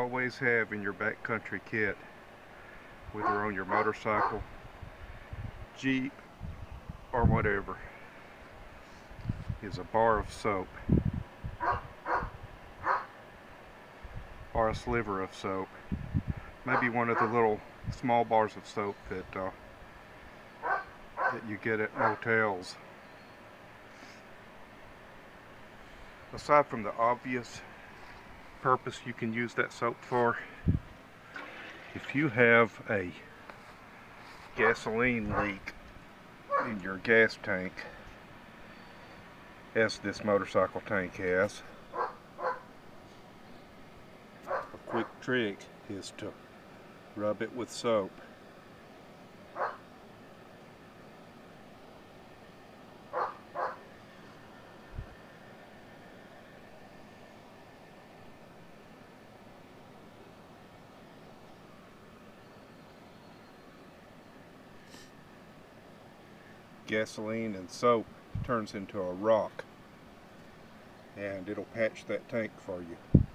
always have in your backcountry kit, whether on your motorcycle, Jeep, or whatever, is a bar of soap or a sliver of soap. Maybe one of the little small bars of soap that you get at motels. Aside from the obvious purpose you can use that soap for, if you have a gasoline leak in your gas tank, as this motorcycle tank has, a quick trick is to rub it with soap. Gasoline and soap turns into a rock, and it'll patch that tank for you.